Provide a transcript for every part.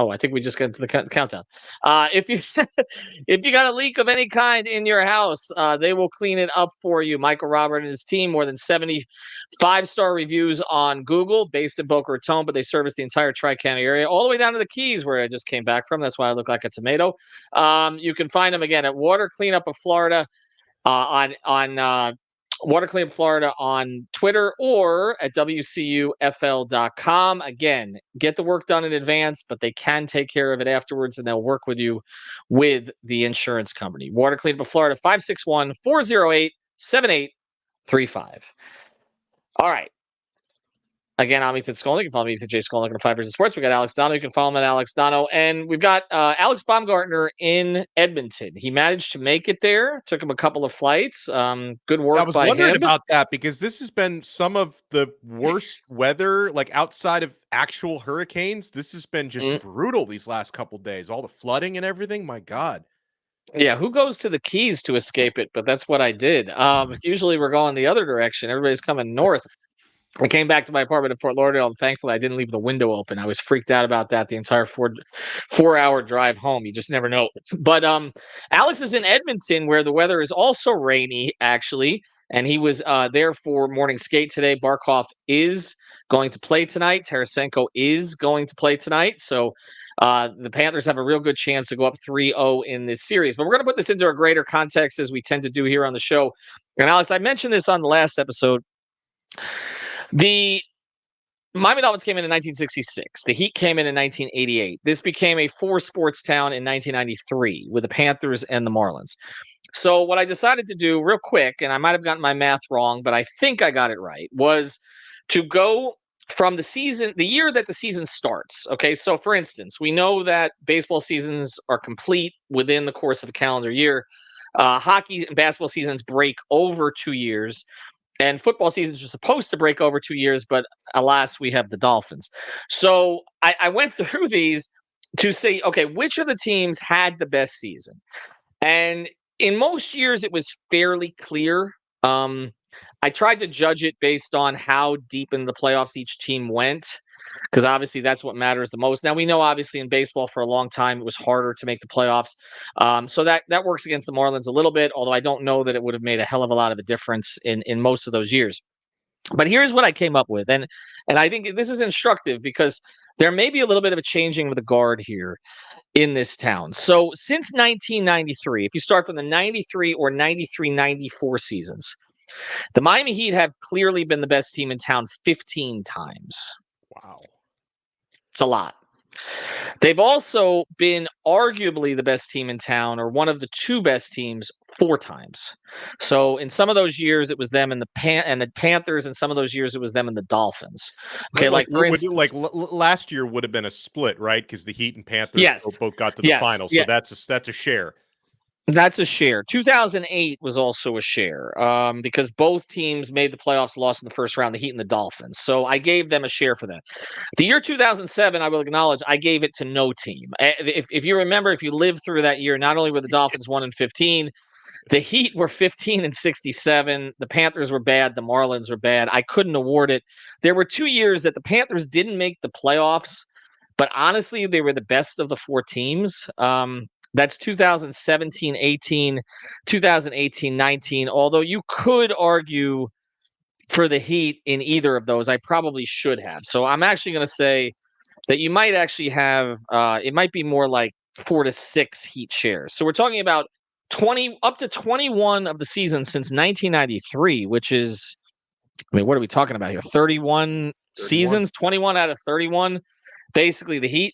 Oh, I think we just got into the countdown. If you if you got a leak of any kind in your house, they will clean it up for you. Michael Robert and his team, more than 70 5-star reviews on Google, based in Boca Raton, but they service the entire Tri-County area, all the way down to the Keys, where I just came back from. That's why I look like a tomato. You can find them again at Water Cleanup of Florida on Water Cleanup Florida on Twitter or at WCUFL.com. Again, get the work done in advance, but they can take care of it afterwards, and they'll work with you with the insurance company. Water Cleanup of Florida, 561-408-7835. All right. Again, I'm Ethan Skolnick. You can follow me, Ethan J. Skolnick, on 5 Years of Sports. We got Alex Donno. You can follow him at Alex Donno. And we've got Alex Baumgartner in Edmonton. He managed to make it there. Took him a couple of flights. Good work by him. I was wondering about that because this has been some of the worst weather, like outside of actual hurricanes. This has been just brutal these last couple of days. All the flooding and everything. My God. Yeah, who goes to the Keys to escape it? But that's what I did. Usually we're going the other direction. Everybody's coming north. I came back to my apartment in Fort Lauderdale, and thankfully I didn't leave the window open. I was freaked out about that the entire 4-hour drive home. You just never know. But Alex is in Edmonton, where the weather is also rainy, actually, and he was there for morning skate today. Barkov is going to play tonight. Tarasenko is going to play tonight. So the Panthers have a real good chance to go up 3-0 in this series. But we're going to put this into a greater context, as we tend to do here on the show. And Alex, I mentioned this on the last episode. The Miami Dolphins came in 1966. The Heat came in 1988. This became a 4-sports town in 1993 with the Panthers and the Marlins. So what I decided to do real quick, and I might have gotten my math wrong, but I think I got it right, was to go from the year that the season starts. Okay, so for instance, we know that baseball seasons are complete within the course of a calendar year. Hockey and basketball seasons break over 2 years. And football seasons are supposed to break over 2 years, but alas, we have the Dolphins. So I went through these to say, okay, which of the teams had the best season? And in most years, it was fairly clear. I tried to judge it based on how deep in the playoffs each team went, because obviously that's what matters the most. Now, we know obviously in baseball for a long time it was harder to make the playoffs. So that works against the Marlins a little bit, although I don't know that it would have made a hell of a lot of a difference in most of those years. But here's what I came up with. And I think this is instructive because there may be a little bit of a changing of the guard here in this town. So since 1993, if you start from the 93 or 93-94 seasons, the Miami Heat have clearly been the best team in town 15 times. Wow. It's a lot. They've also been arguably the best team in town, or one of the 2 best teams, 4 times. So in some of those years, it was them and the Panthers. In some of those years, it was them and the Dolphins. Okay, like for instance, last year would have been a split, right? Because the Heat and Panthers both got to the final. So that's a share. That's a share. 2008 was also a share because both teams made the playoffs, lost in the first round, the Heat and the Dolphins. So I gave them a share for that. The year 2007, I will acknowledge, I gave it to no team. If you remember, if you lived through that year, not only were the Dolphins 1-15, the Heat were 15-67. The Panthers were bad. The Marlins were bad. I couldn't award it. There were 2 years that the Panthers didn't make the playoffs, but honestly, they were the best of the 4 teams. That's 2017-18, 2018-19. Although you could argue for the Heat in either of those, I probably should have. So I'm actually going to say that you might actually have, it might be more like 4 to 6 Heat shares. So we're talking about 20 up to 21 of the season since 1993, which is, I mean, what are we talking about here? 31 seasons, 21 out of 31. Basically, the Heat.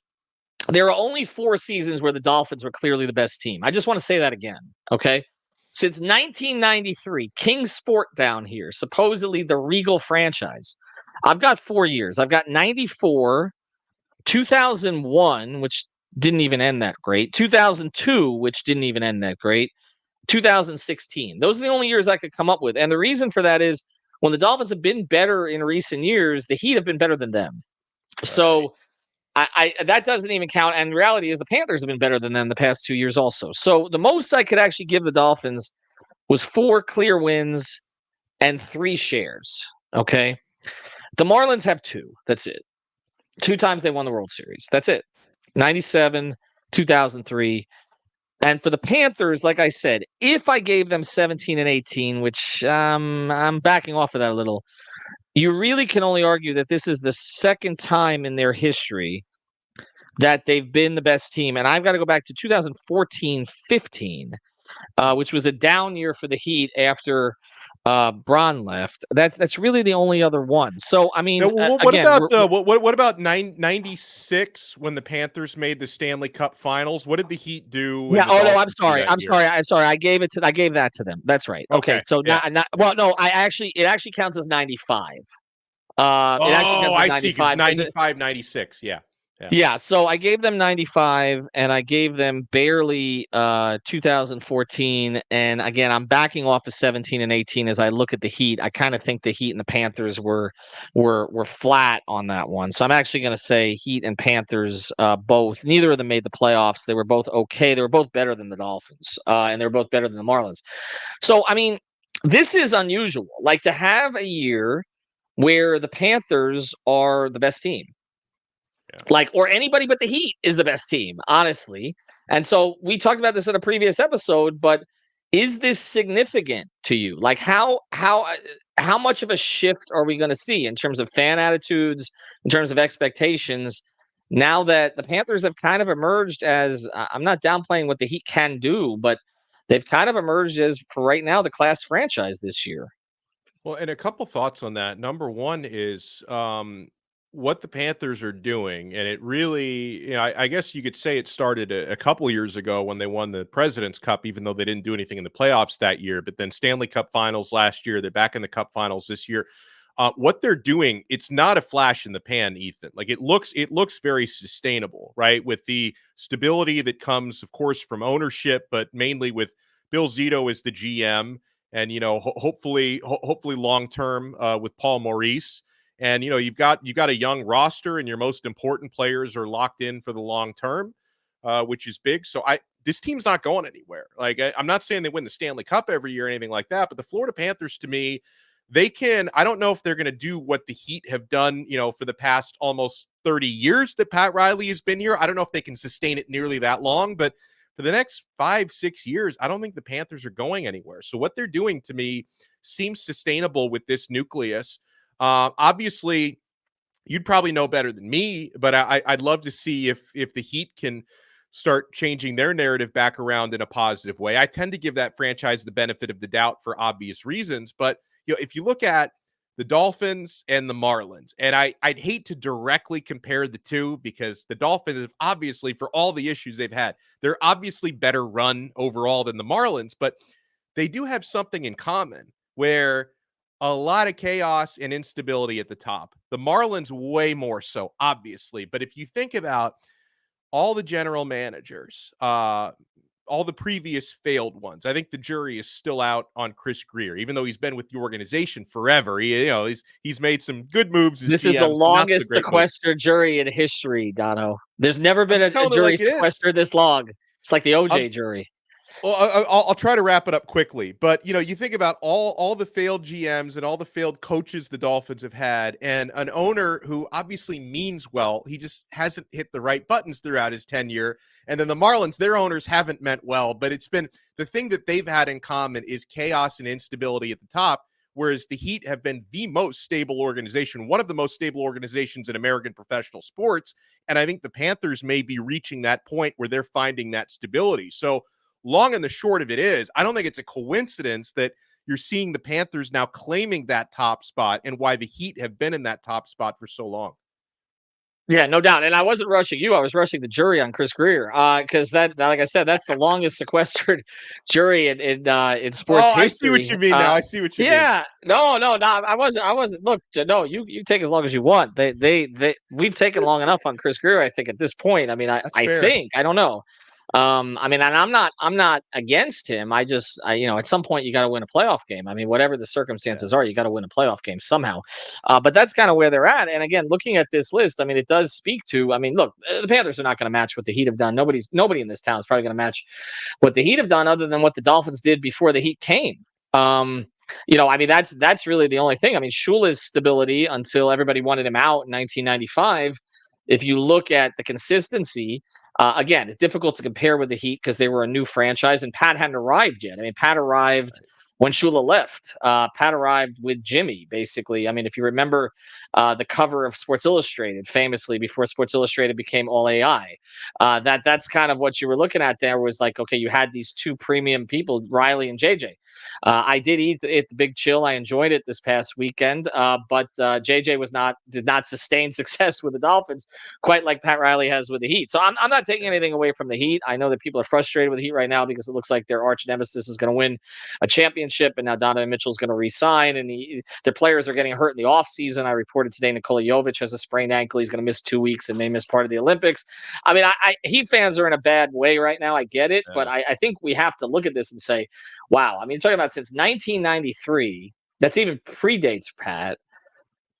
There are only 4 seasons where the Dolphins were clearly the best team. I just want to say that again, okay? Since 1993, Kingsport down here, supposedly the Regal franchise. I've got 4 years. I've got 94, 2001, which didn't even end that great, 2002, which didn't even end that great, 2016. Those are the only years I could come up with. And the reason for that is when the Dolphins have been better in recent years, the Heat have been better than them. Right. So I that doesn't even count. And the reality is the Panthers have been better than them the past 2 years also. So the most I could actually give the Dolphins was 4 clear wins and 3 shares. Okay. The Marlins have 2. That's it. 2 times they won the World Series. That's it. 97, 2003. And for the Panthers, like I said, if I gave them 17 and 18, which I'm backing off of that a little, you really can only argue that this is the second time in their history that they've been the best team. And I've got to go back to 2014-15, which was a down year for the Heat after Braun left. That's really the only other one. So I mean, Now, what again, about what about 96 when the Panthers made the Stanley Cup Finals? What did the Heat do? yeah. And the Oh no, Dolphins do that I'm year? sorry. I'm sorry. I gave that to them. That's right. Okay. Okay, So yeah. well, no, it actually counts as 95. It actually Oh, counts as I see. Because 95 95, 96. Yeah. Yeah, so I gave them 95 and I gave them barely 2014. And again, I'm backing off of 17 and 18 as I look at the Heat. I kind of think the Heat and the Panthers were flat on that one. So I'm actually going to say Heat and Panthers both. Neither of them made the playoffs. They were both okay. They were both better than the Dolphins, and they were both better than the Marlins. So I mean, this is unusual. Like to have a year where the Panthers are the best team. Like, or anybody but the Heat is the best team, honestly. And so we talked about this in a previous episode, but is this significant to you? Like how much of a shift are we going to see in terms of fan attitudes, in terms of expectations, now that the Panthers have kind of emerged as I'm not downplaying what the Heat can do, but they've kind of emerged as, for right now, the class franchise this year. Well, and a couple thoughts on that. Number one is what the Panthers are doing, and it really, I guess you could say it started a couple years ago when they won the President's Cup, even though they didn't do anything in the playoffs that year. But then Stanley Cup Finals last year, they're back in the Cup Finals this year. What they're doing, it's not a flash in the pan, Ethan. Like it looks very sustainable, right? With the stability that comes, of course, from ownership, but mainly with Bill Zito as the GM. And hopefully long term with Paul Maurice, and you've got a young roster, and your most important players are locked in for the long term, which is big. So this team's not going anywhere. Like I'm not saying they win the Stanley Cup every year or anything like that, but the Florida Panthers, to me, they can. I don't know if they're going to do what the Heat have done, for the past almost 30 years that Pat Riley has been here. I don't know if they can sustain it nearly that long, but for the next 5-6 years, I don't think the Panthers are going anywhere. So what they're doing to me seems sustainable with this nucleus. Obviously, you'd probably know better than me, but I'd love to see if the Heat can start changing their narrative back around in a positive way. I tend to give that franchise the benefit of the doubt for obvious reasons, but if you look at the Dolphins and the Marlins, and I'd hate to directly compare the two because the Dolphins have obviously, for all the issues they've had, they're obviously better run overall than the Marlins, but they do have something in common where a lot of chaos and instability at the top. The Marlins way more so, obviously, but if you think about all the general managers, all the previous failed ones, I think the jury is still out on Chris Grier, even though he's been with the organization forever. He's made some good moves. This is the longest sequestered jury in history, Donno. There's never been a jury sequestered this long. It's like the OJ jury. Well, I'll try to wrap it up quickly, but you think about all the failed GMs and all the failed coaches the Dolphins have had, and an owner who obviously means well, he just hasn't hit the right buttons throughout his tenure. And then the Marlins, their owners haven't meant well, but it's been the thing that they've had in common is chaos and instability at the top, whereas the Heat have been the most stable organization, one of the most stable organizations in American professional sports. And I think the Panthers may be reaching that point where they're finding that stability. So long and the short of it is, I don't think it's a coincidence that you're seeing the Panthers now claiming that top spot and why the Heat have been in that top spot for so long. Yeah, no doubt. And I wasn't rushing you. I was rushing the jury on Chris Grier because that, like I said, that's the longest sequestered jury in sports history. I see what you mean now. I see what you mean. Yeah. No, I wasn't. Look, no, you take as long as you want. We've taken long enough on Chris Grier, I think, at this point. I mean, I think, I don't know. I mean, and I'm not against him. I at some point you got to win a playoff game. I mean, whatever the circumstances are, you got to win a playoff game somehow. But that's kind of where they're at. And again, looking at this list, I mean, it does speak to, I mean, look, the Panthers are not going to match what the Heat have done. Nobody in this town is probably going to match what the Heat have done other than what the Dolphins did before the Heat came. I mean, that's really the only thing. I mean, Shula's stability until everybody wanted him out in 1995. if you look at the consistency, again, it's difficult to compare with the Heat because they were a new franchise and Pat hadn't arrived yet. I mean, Pat arrived when Shula left. Pat arrived with Jimmy, basically. I mean, if you remember the cover of Sports Illustrated, famously before Sports Illustrated became all AI, that's kind of what you were looking at there was like, okay, you had these two premium people, Riley and JJ. I did eat the Big Chill. I enjoyed it this past weekend, but JJ did not sustain success with the Dolphins quite like Pat Riley has with the Heat. So I'm not taking anything away from the Heat. I know that people are frustrated with the Heat right now because it looks like their arch nemesis is going to win a championship, and now Donovan Mitchell is going to resign, and their players are getting hurt in the offseason. I reported today Nikola Jovic has a sprained ankle. He's going to miss 2 weeks and may miss part of the Olympics. I mean, Heat fans are in a bad way right now. I get it, but I think we have to look at this and say, wow. I mean, talking about since 1993, that's even predates Pat.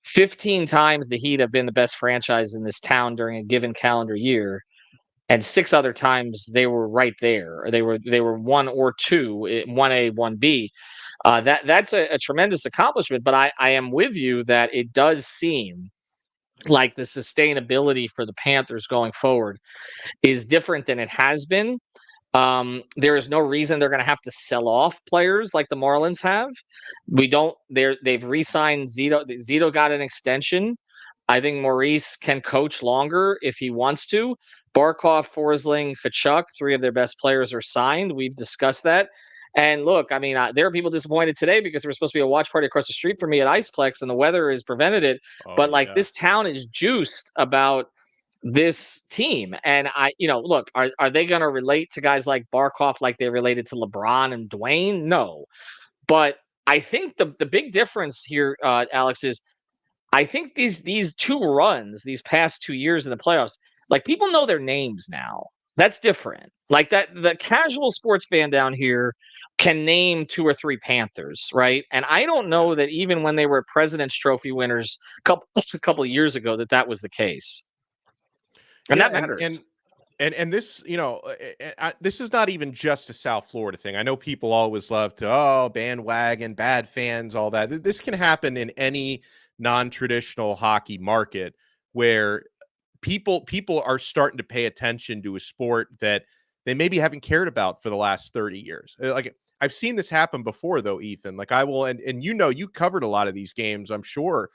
15 times the Heat have been the best franchise in this town during a given calendar year, and 6 other times they were right there. Or they were 1 or 2, 1A, 1B. That's a tremendous accomplishment. But I am with you that it does seem like the sustainability for the Panthers going forward is different than it has been. There is no reason they're going to have to sell off players like the Marlins have. They've re-signed Zito. Zito got an extension. I think Maurice can coach longer if he wants to. Barkov, Forsling, Kachuk, 3 of their best players are signed. We've discussed that. And look, I mean, there are people disappointed today because there was supposed to be a watch party across the street from me at Iceplex, and the weather has prevented it. But like this town is juiced about this team. And look, are they going to relate to guys like Barkov like they related to LeBron and Dwayne? No. But I think the big difference here, Alex, is I think these 2 runs, these past 2 years in the playoffs, like people know their names now. That's different. Like that, the casual sports fan down here can name 2 or 3 Panthers, right? And I don't know that even when they were President's Trophy winners a couple of years ago that was the case. And that matters. And this, this is not even just a South Florida thing. I know people always love to, bandwagon, bad fans, all that. This can happen in any non-traditional hockey market where people are starting to pay attention to a sport that they maybe haven't cared about for the last 30 years. Like I've seen this happen before though, Ethan. Like I will, and you covered a lot of these games, I'm sure.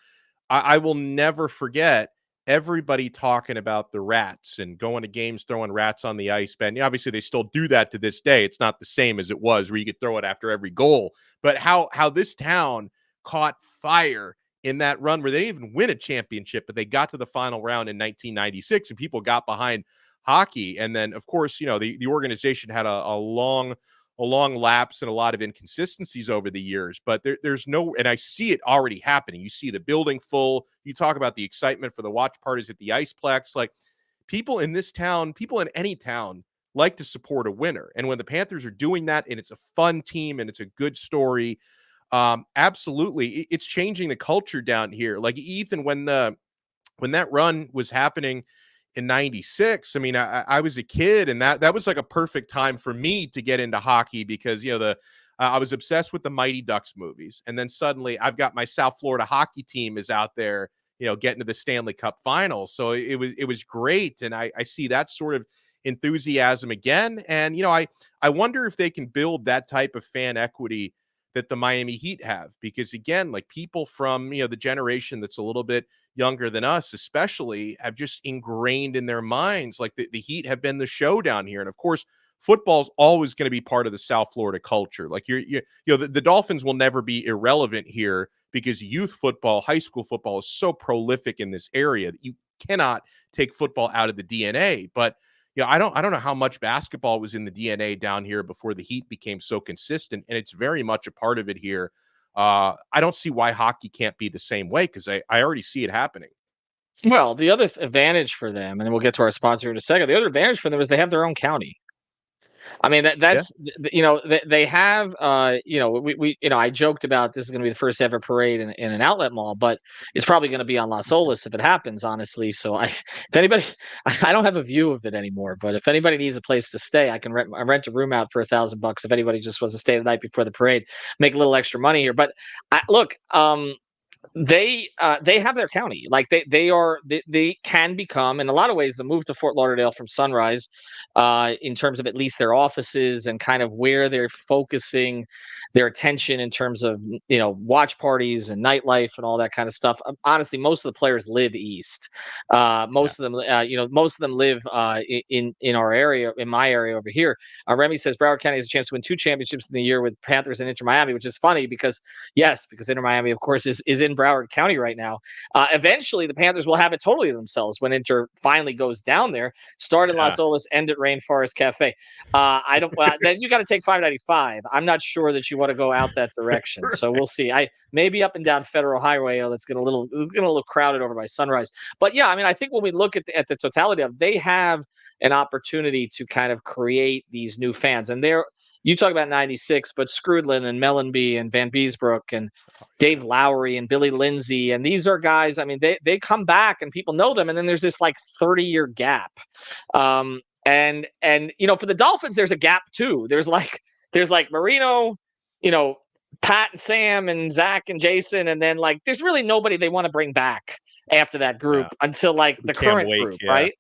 I will never forget everybody talking about the rats and going to games, throwing rats on the ice bed. And obviously they still do that to this day. It's not the same as it was where you could throw it after every goal, but how this town caught fire in that run where they didn't even win a championship, but they got to the final round in 1996 and people got behind hockey. And then of course, the organization had a long lapse and a lot of inconsistencies over the years, but there's no, and I see it already happening. You see the building full. You talk about the excitement for the watch parties at the Iceplex. Like people in this town, people in any town like to support a winner. And when the Panthers are doing that and it's a fun team and it's a good story, absolutely. It's changing the culture down here. Like Ethan, when that run was happening in 96, I mean, I was a kid and that was like a perfect time for me to get into hockey because, I was obsessed with the Mighty Ducks movies. And then suddenly I've got my South Florida hockey team is out there, getting to the Stanley Cup finals. So it was great. And I see that sort of enthusiasm again. And, I wonder if they can build that type of fan equity that the Miami Heat have, because again, like people from, the generation that's a little bit younger than us, especially, have just ingrained in their minds, like the Heat have been the show down here. And of course, football's always going to be part of the South Florida culture. Like the Dolphins will never be irrelevant here because youth football, high school football is so prolific in this area that you cannot take football out of the DNA. But I don't know how much basketball was in the DNA down here before the Heat became so consistent, and it's very much a part of it here. I don't see why hockey can't be the same way because I already see it happening. Well, the other advantage for them, and then we'll get to our sponsor in a second. The other advantage for them is they have their own county. I mean, that's they have we I joked about this is going to be the first ever parade in an outlet mall, but it's probably going to be on Las Olas if it happens, honestly. So if anybody, I don't have a view of it anymore, but if anybody needs a place to stay, I can rent a room out for $1,000 if anybody just wants to stay the night before the parade, make a little extra money here. But look, They have their county. Like they can become, in a lot of ways, the move to Fort Lauderdale from Sunrise, in terms of at least their offices and kind of where they're focusing their attention in terms of watch parties and nightlife and all that kind of stuff. Honestly, most of the players live east. Yeah. Most of them live in our area, in my area over here. Remy says Broward County has a chance to win 2 championships in the year with Panthers and Inter Miami, which is funny because Inter Miami, of course, is in Broward County right now. Eventually, the Panthers will have it totally to themselves when Inter finally goes down there. Start in Yeah. Las Olas, end at Rainforest Cafe. I don't. Then you got to take 595. I'm not sure that you want to go out that direction. Right. So we'll see. I maybe up and down Federal Highway. That's getting a little crowded over by Sunrise. But yeah, I mean, I think when we look at the totality of, they have an opportunity to kind of create these new fans, and you talk about 96, but Scrudlin and Mellenby and Van Beesbrook and Dave Lowry and Billy Lindsay. And these are guys, I mean, they come back and people know them. And then there's this like 30-year gap. And for the Dolphins, there's a gap too. There's like Marino, Pat and Sam and Zach and Jason. And then like, there's really nobody they want to bring back after that group until like the Cam current Wake, group, right?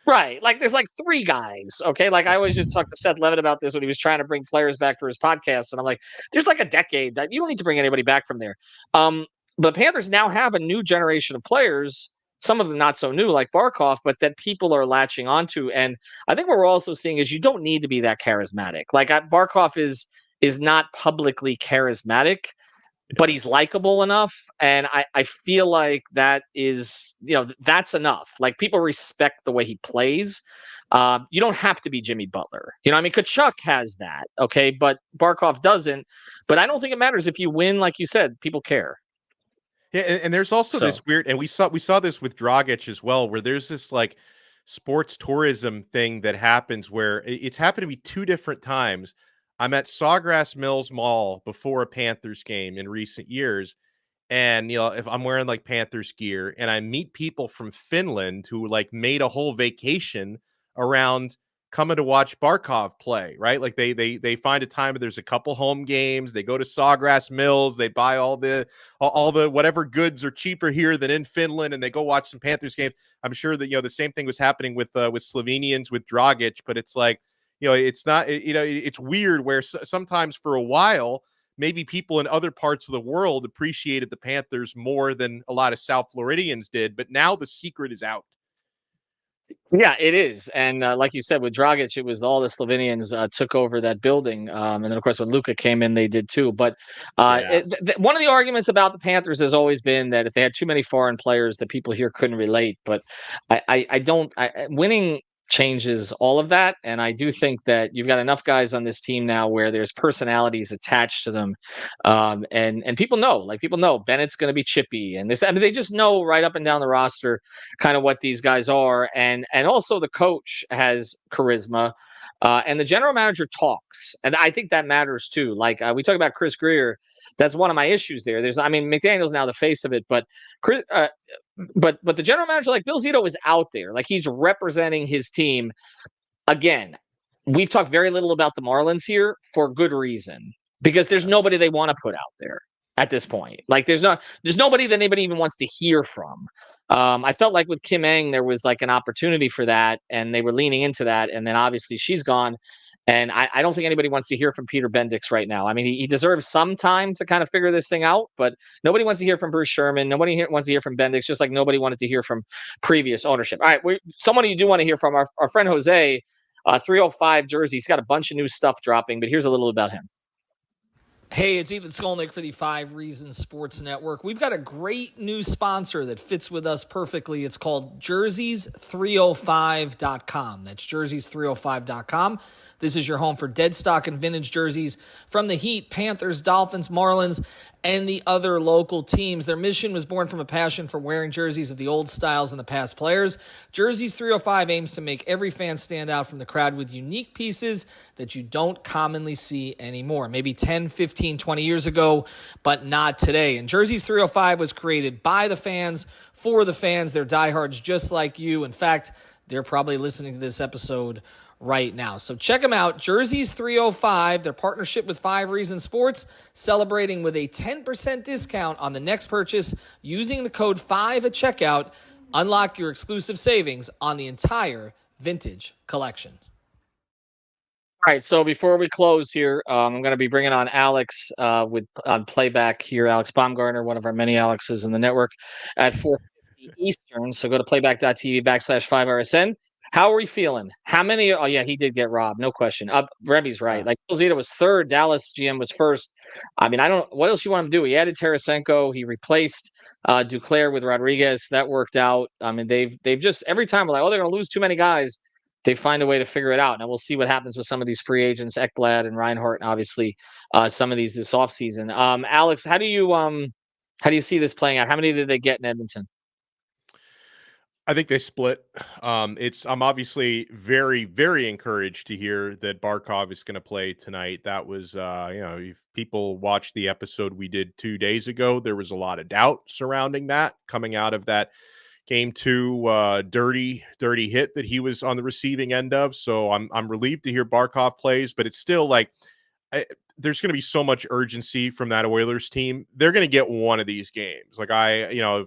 Right. Like there's like 3 guys. Okay. Like I always just talk to Seth Levitt about this when he was trying to bring players back for his podcast. And I'm like, there's like a decade that you don't need to bring anybody back from there. The Panthers now have a new generation of players, some of them not so new like Barkov, but that people are latching onto. And I think what we're also seeing is you don't need to be that charismatic. Like Barkov is not publicly charismatic, but he's likable enough. And I feel like that is, that's enough. Like people respect the way he plays. You don't have to be Jimmy Butler. I mean, Kachuk has that. Okay. But Barkov doesn't. But I don't think it matters if you win. Like you said, people care. Yeah. And there's also this weird, and we saw this with Dragic as well, where there's this like sports tourism thing that happens where it's happened to me 2 different times. I'm at Sawgrass Mills Mall before a Panthers game in recent years. And, if I'm wearing like Panthers gear and I meet people from Finland who like made a whole vacation around coming to watch Barkov play, right? Like they find a time, there's a couple home games, they go to Sawgrass Mills, they buy all the whatever goods are cheaper here than in Finland, and they go watch some Panthers games. I'm sure that, the same thing was happening with Slovenians with Dragic, but it's like, it's not, it's weird where sometimes for a while, maybe people in other parts of the world appreciated the Panthers more than a lot of South Floridians did, but now the secret is out. Yeah, it is. And like you said, with Dragic, it was all the Slovenians took over that building. And then, of course, when Luka came in, they did too. But one of the arguments about the Panthers has always been that if they had too many foreign players, that people here couldn't relate. But winning changes all of that. And I do think that you've got enough guys on this team now where there's personalities attached to them. And people know Bennett's going to be chippy, and this, I mean, they just know right up and down the roster kind of what these guys are. And also the coach has charisma. And the general manager talks. And I think that matters too. Like we talk about Chris Greer. That's one of my issues there. McDaniel's now the face of it, but but the general manager, like Bill Zito, is out there. Like he's representing his team. Again, we've talked very little about the Marlins here for good reason, because there's nobody they want to put out there at this point. Like there's nobody that anybody even wants to hear from. I felt like with Kim Eng, there was like an opportunity for that, and they were leaning into that. And then obviously she's gone. And I don't think anybody wants to hear from Peter Bendix right now. I mean, he deserves some time to kind of figure this thing out, but nobody wants to hear from Bruce Sherman. Nobody wants to hear from Bendix, just like nobody wanted to hear from previous ownership. All right, someone you do want to hear from, our friend Jose, 305 jersey. He's got a bunch of new stuff dropping, but here's a little about him. Hey, it's Ethan Skolnick for the 5 Reasons Sports Network. We've got a great new sponsor that fits with us perfectly. It's called jerseys305.com. That's jerseys305.com. This is your home for dead stock and vintage jerseys from the Heat, Panthers, Dolphins, Marlins, and the other local teams. Their mission was born from a passion for wearing jerseys of the old styles and the past players. Jerseys 305 aims to make every fan stand out from the crowd with unique pieces that you don't commonly see anymore. Maybe 10, 15, 20 years ago, but not today. And Jerseys 305 was created by the fans, for the fans. They're diehards just like you. In fact, they're probably listening to this episode right now. So check them out. Jerseys 305, their partnership with 5 Reasons Sports, celebrating with a 10% discount on the next purchase using the code 5 at checkout. Unlock your exclusive savings on the entire vintage collection. All right, so before we close here, I'm going to be bringing on Alex with on playback here. Alex Baumgartner, one of our many Alexes in the network, at 4:50 Eastern. So go to playback.tv/5RSN. How are we feeling? How many? Oh yeah, he did get robbed, no question. Rebby's right. Like Zeta was third, Dallas GM was first. I mean, I don't. What else you want him to do? He added Tarasenko. He replaced Duclair with Rodriguez. That worked out. I mean, they've just every time we're like, oh, they're going to lose too many guys. They find a way to figure it out. And we'll see what happens with some of these free agents, Ekblad and Reinhart, and obviously some of these this offseason. Alex, how do you see this playing out? How many did they get in Edmonton? I think they split. I'm obviously very, very encouraged to hear that Barkov is going to play tonight. That was, if people watched the episode we did 2 days ago, there was a lot of doubt surrounding that coming out of that Game 2 dirty hit that he was on the receiving end of. So I'm relieved to hear Barkov plays, but it's still like there's going to be so much urgency from that Oilers team. They're going to get one of these games. Like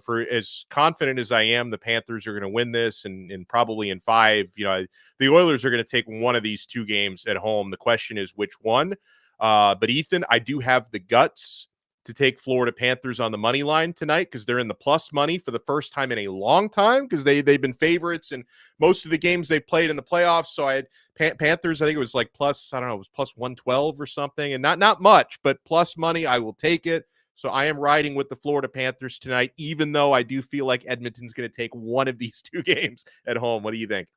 for as confident as I am, the Panthers are going to win this and probably in 5, the Oilers are going to take one of these 2 games at home. The question is which one. But Ethan, I do have the guts to take Florida Panthers on the money line tonight because they're in the plus money for the first time in a long time because they've been favorites in most of the games they played in the playoffs. So I had Panthers, I think it was like plus, I don't know, it was plus 112 or something, and not much, but plus money. I will take it. So I am riding with the Florida Panthers tonight, even though I do feel like Edmonton's going to take one of these 2 games at home. What do you think?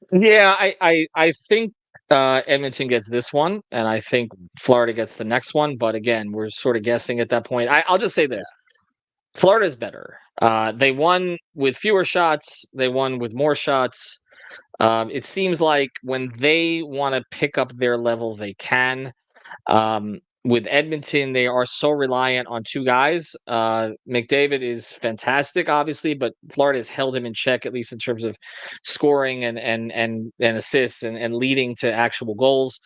Yeah, I think Edmonton gets this one, and I think Florida gets the next one. But again, we're sort of guessing at that point. I'll just say this: Florida's better. They won with fewer shots. They won with more shots. It seems like when they want to pick up their level, they can. With Edmonton, they are so reliant on 2 guys. McDavid is fantastic, obviously, but Florida has held him in check, at least in terms of scoring and assists and leading to actual goals.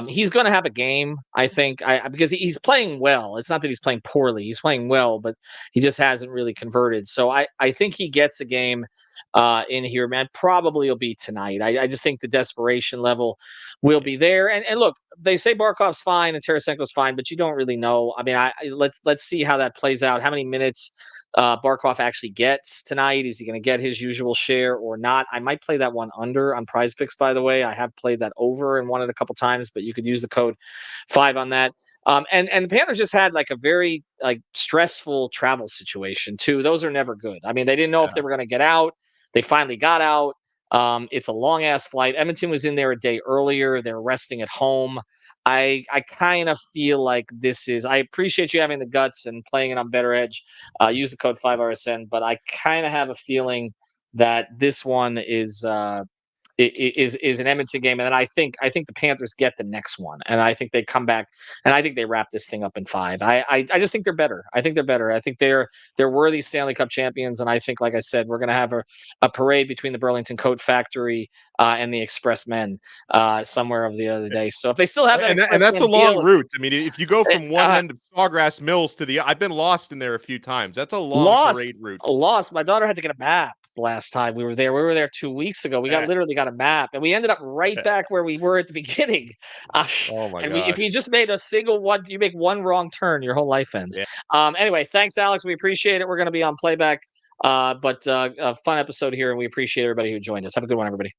He's going to have a game, I think, because he's playing well. It's not that he's playing poorly; he's playing well, but he just hasn't really converted. So I think he gets a game in here, man. Probably will be tonight. I just think the desperation level will be there. And look, they say Barkov's fine and Tarasenko's fine, but you don't really know. I mean, let's see how that plays out. How many minutes Barkov actually gets tonight? Is he going to get his usual share or not? I might play that one under on Prize Picks, by the way. I have played that over and won it a couple times, but you could use the code 5 on that. And the Panthers just had like a very stressful travel situation too. Those are never good. I mean, they didn't know if they were going to get out. They finally got out. It's a long ass flight. Edmonton was in there a day earlier. They're resting at home. I kind of feel like this is. I appreciate you having the guts and playing it on Better Edge. Use the code 5RSN, but I kind of have a feeling that this one is an Edmonton game, and then I think the Panthers get the next one, and I think they come back, and I think they wrap this thing up in 5. I just think they're better. I think they're better. I think they're worthy Stanley Cup champions, and I think, like I said, we're going to have a parade between the Burlington Coat Factory and the Express Men somewhere of the other day. So if they still have that, and that's a long route. I mean, if you go from one end of Sawgrass Mills to the, I've been lost in there a few times. That's a long parade route. Lost. My daughter had to get a map last time we were there. We were there 2 weeks ago. We literally got a map, and we ended up right back where we were at the beginning. Oh my god! If you just made a single one, you make one wrong turn, your whole life ends. Yeah. Anyway, thanks, Alex. We appreciate it. We're going to be on playback, but a fun episode here, and we appreciate everybody who joined us. Have a good one, everybody.